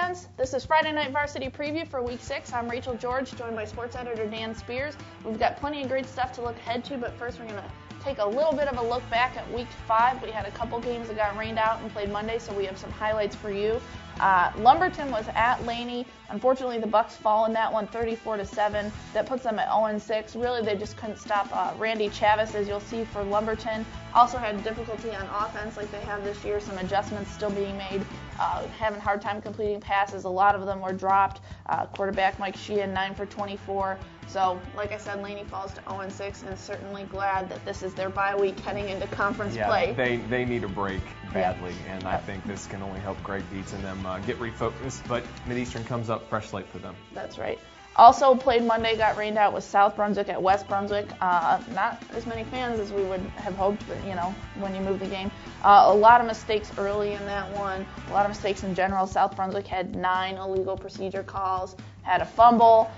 fans. This is Friday Night Varsity Preview for Week 6. I'm Rachel George, joined by sports editor Dan Spears. We've got plenty of great stuff to look ahead to, but first we're going to take a little bit of a look back at Week 5. We had a couple games that got rained out and played Monday, so we have some highlights for you. Lumberton was at Laney. Unfortunately, the Bucks fall in that one 34-7. That puts them at 0-6. Really, they just couldn't stop Randy Chavis, as you'll see for Lumberton. Also had difficulty on offense like they have this year. Some adjustments still being made. Having a hard time completing passes. A lot of them were dropped. Quarterback Mike Sheehan, 9 for 24. So, like I said, Laney falls to 0-6, and certainly glad that this is their bye week heading into conference play. They need a break badly, and I think this can only help Greg Dietz and them get refocused. But Mid-Eastern comes up fresh slate for them. That's right. Also played Monday, got rained out with South Brunswick at West Brunswick. Not as many fans as we would have hoped, but when you move the game. A lot of mistakes early in that one. A lot of mistakes in general. South Brunswick had 9 illegal procedure calls, had a fumble,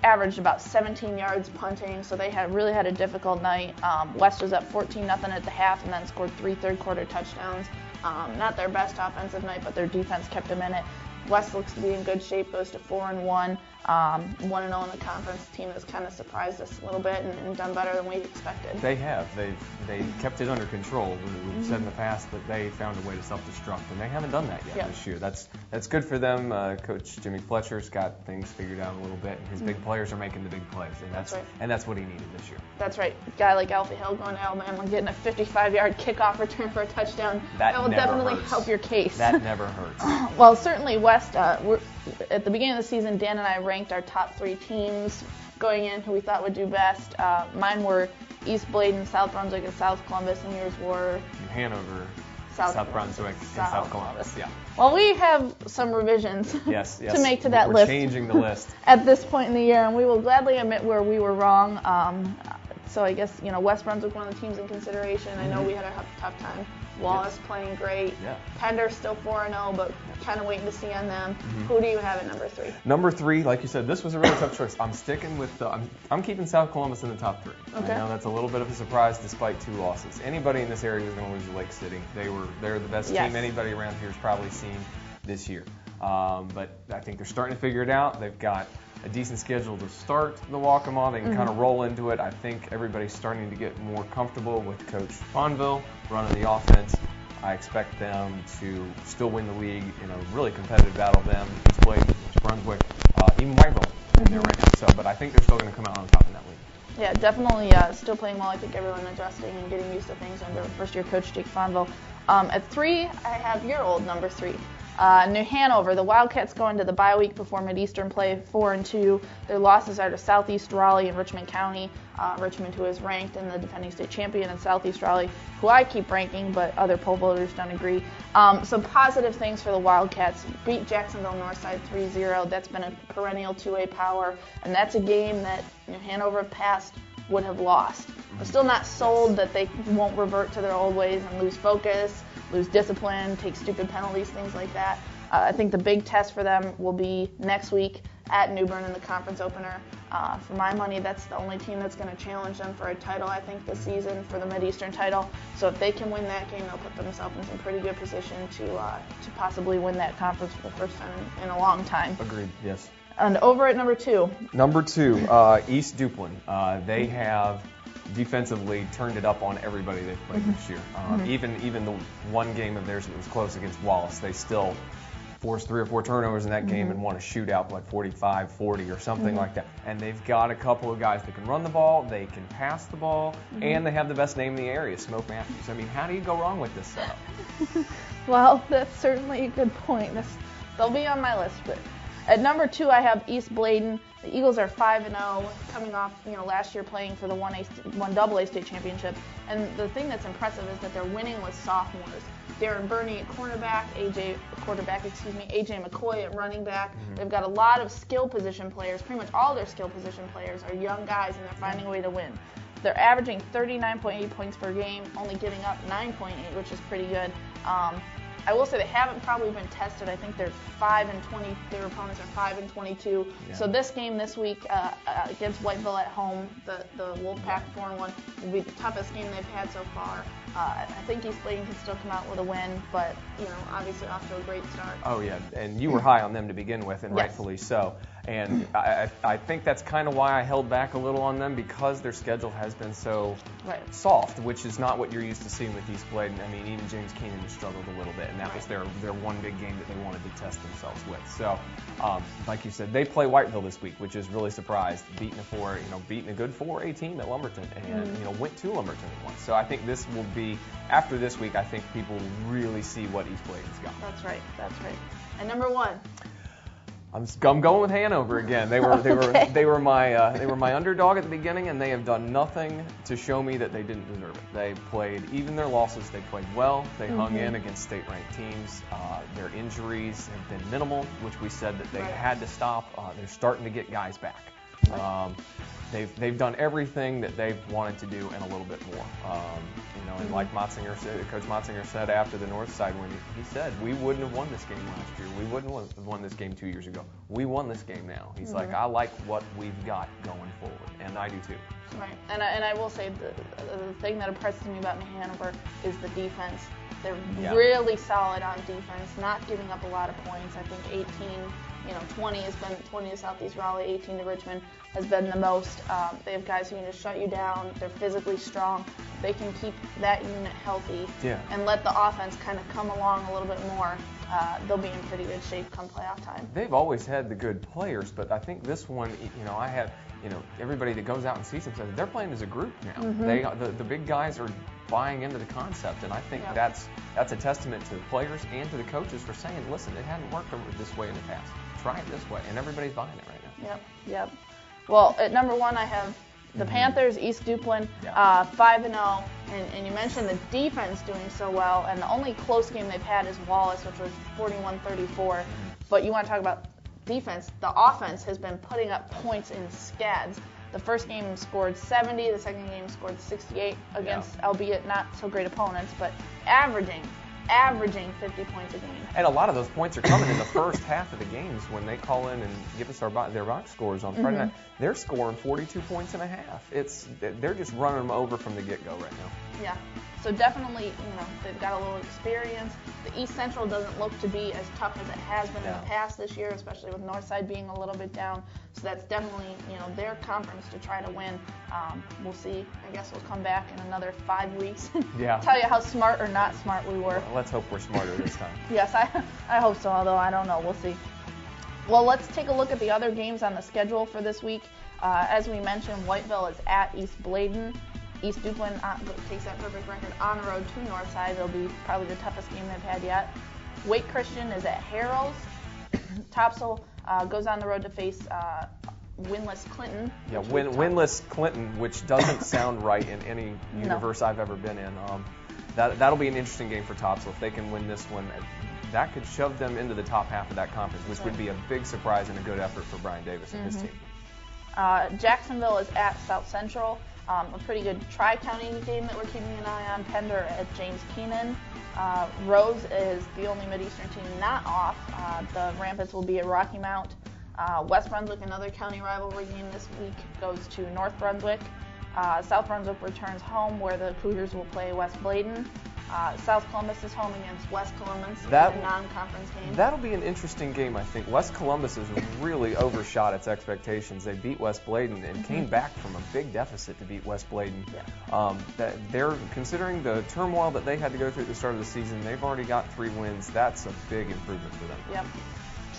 averaged about 17 yards punting, so they really had a difficult night. West was up 14-0 at the half and then scored 3 third-quarter touchdowns. Not their best offensive night, but their defense kept them in it. West looks to be in good shape, goes to 4-1, 1-0 in the conference. Team has kind of surprised us a little bit and done better than we expected. They have. They kept it under control. We've said in the past that they found a way to self-destruct, and they haven't done that yet this year. That's good for them. Coach Jimmy Fletcher's got things figured out a little bit, and his big players are making the big plays, and that's what he needed this year. That's right. A guy like Alfie Hill going to Alabama getting a 55-yard kickoff return for a touchdown. That will definitely help your case. That never hurts. Well, certainly West, at the beginning of the season, Dan and I ranked our top 3 teams going in who we thought would do best. Mine were East Bladen, South Brunswick, and South Columbus, and yours were New Hanover, South Brunswick, and South Columbus. Yeah. Well, we have some revisions yes. to make to that We're list. We're changing the list at this point in the year, and we will gladly admit where we were wrong. So I guess, West Brunswick, one of the teams in consideration. I know we had a tough time. Wallace playing great. Yeah. Pender still 4-0, but kind of waiting to see on them. Who do you have at number 3? Number 3, like you said, this was a really tough choice. I'm sticking with I'm keeping South Columbus in the top 3. Okay. I know that's a little bit of a surprise despite 2 losses. Anybody in this area is going to lose to Lake City. They're the best team anybody around here has probably seen this year. But I think they're starting to figure it out. They've got a decent schedule to start the Waccamaw. They can kind of roll into it. I think everybody's starting to get more comfortable with Coach Fonville running the offense. I expect them to still win the league in a really competitive battle. Them, East Bladen, West Brunswick, even Whiteville in there right now. But I think they're still going to come out on top in that league. Yeah, definitely still playing well. I think everyone adjusting and getting used to things under first-year coach Jake Fonville. At 3, I have your old number 3. New Hanover, the Wildcats go into the bye week before Mid-Eastern play 4-2. Their losses are to Southeast Raleigh and Richmond County. Richmond, who is ranked in the defending state champion, and Southeast Raleigh, who I keep ranking, but other poll voters don't agree. Some positive things for the Wildcats. Beat Jacksonville Northside 3-0. That's been a perennial 2A power, and that's a game that New Hanover past would have lost. I'm still not sold that they won't revert to their old ways and lose focus, lose discipline, take stupid penalties, things like that. I think the big test for them will be next week at New Bern in the conference opener. For my money, that's the only team that's going to challenge them for a title, I think, this season for the Mid-Eastern title. So if they can win that game, they'll put themselves in some pretty good position to possibly win that conference for the first time in a long time. Agreed, yes. And over at number 2. Number 2, East Duplin. They have defensively turned it up on everybody they've played this year. Even the one game of theirs that was close against Wallace, they still forced 3 or 4 turnovers in that game and won a shootout like 45-40 or something like that. And they've got a couple of guys that can run the ball, they can pass the ball, and they have the best name in the area, Smoke Matthews. I mean, how do you go wrong with this setup? Well, that's certainly a good point. They'll be on my list, but at number 2, I have East Bladen. The Eagles are 5-0, coming off last year playing for the 1AA state championship. And the thing that's impressive is that they're winning with sophomores. Darren Burney at cornerback, AJ McCoy at running back. They've got a lot of skill position players. Pretty much all their skill position players are young guys, and they're finding a way to win. They're averaging 39.8 points per game, only giving up 9.8, which is pretty good. I will say they haven't probably been tested. I think they're 5-20. Their opponents are 5-22. Yeah. So this game this week against Whiteville at home, the Wolfpack 4-1, will be the toughest game they've had so far. I think East Bladen can still come out with a win, but obviously off to a great start. Oh yeah, and you were high on them to begin with, and Yes. rightfully so. And I think that's kind of why I held back a little on them, because their schedule has been so soft, which is not what you're used to seeing with East Bladen. I mean, even James Keenan has struggled a little bit, and that was their one big game that they wanted to test themselves with. So, like you said, they play Whiteville this week, which is really surprised, beating a good 4A team at Lumberton, and went to Lumberton at once. So I think this will be, after this week, I think people will really see what East Bladen's got. That's right. And number 1. I'm going with Hanover again. They were my underdog at the beginning, and they have done nothing to show me that they didn't deserve it. They played even their losses. They played well. They hung in against state-ranked teams. Their injuries have been minimal, which we said that they had to stop. They're starting to get guys back. They've done everything that they've wanted to do and a little bit more. And like Coach Motzinger said after the Northside win, he said, we wouldn't have won this game last year. We wouldn't have won this game 2 years ago. We won this game now. He's like, I like what we've got going forward, and I do too. Right, and I will say the thing that impresses me about New Hanover is the defense. They're really solid on defense, not giving up a lot of points. I think 20 to Southeast Raleigh, 18 to Richmond has been the most. They have guys who can just shut you down. They're physically strong. They can keep that unit healthy and let the offense kind of come along a little bit more. They'll be in pretty good shape come playoff time. They've always had the good players, but I think this one, I have, everybody that goes out and sees them says they're playing as a group now. The big guys are buying into the concept, and I think that's a testament to the players and to the coaches for saying, listen, it hadn't worked this way in the past. Try it this way, and everybody's buying it right now. Yep. Well, at number 1, I have the Panthers, East Duplin, 5-0, and you mentioned the defense doing so well, and the only close game they've had is Wallace, which was 41-34. But you want to talk about defense? The offense has been putting up points in scads. The first game scored 70, the second game scored 68 against, albeit not so great opponents, but averaging 50 points a game. And a lot of those points are coming in the first half of the games when they call in and give us their box scores on Friday night. They're scoring 42 points and a half. They're just running them over from the get-go right now. Yeah. So definitely, they've got a little experience. The East Central doesn't look to be as tough as it has been in the past this year, especially with Northside being a little bit down. So that's definitely, their conference to try to win. We'll see. I guess we'll come back in another 5 weeks and tell you how smart or not smart we were. Well, let's hope we're smarter this time. Yes, I hope so, although I don't know. We'll see. Well, let's take a look at the other games on the schedule for this week. As we mentioned, Whiteville is at East Bladen. East Duplin takes that perfect record on the road to Northside. It'll be probably the toughest game they've had yet. Wake Christian is at Harrell's. Topsail goes on the road to face winless Clinton. Yeah, winless Clinton, which doesn't sound right in any universe I've ever been in. That'll be an interesting game for Topsail. If they can win this one, that could shove them into the top half of that conference, which would be a big surprise and a good effort for Brian Davis and his team. Jacksonville is at South Central. A pretty good tri-county game that we're keeping an eye on. Pender at James Keenan. Rose is the only Mid-Eastern team not off. The Rampants will be at Rocky Mount. West Brunswick, another county rivalry game this week, goes to North Brunswick. South Brunswick returns home where the Cougars will play West Bladen. South Columbus is home against West Columbus in a non-conference game. That'll be an interesting game, I think. West Columbus has really overshot its expectations. They beat West Bladen and came back from a big deficit to beat West Bladen. They're considering the turmoil that they had to go through at the start of the season. They've already got 3 wins. That's a big improvement for them. Yep.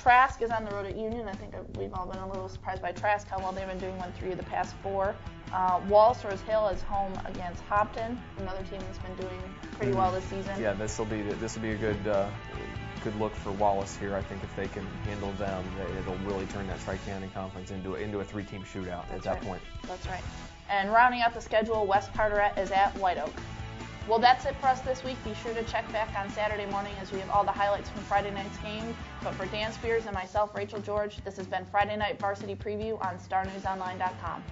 Trask is on the road at Union. I think we've all been a little surprised by Trask, how well they've been doing 1-3 of the past 4. Walsers Hill is home against Hopton, another team that's been doing pretty well this season. Yeah, this will be a good look for Wallace here. I think if they can handle them, it'll really turn that Tri-County Conference into a 3-team shootout at that point. That's right. And rounding out the schedule, West Carteret is at White Oak. Well, that's it for us this week. Be sure to check back on Saturday morning as we have all the highlights from Friday night's game. But for Dan Spears and myself, Rachel George, this has been Friday Night Varsity Preview on StarNewsOnline.com.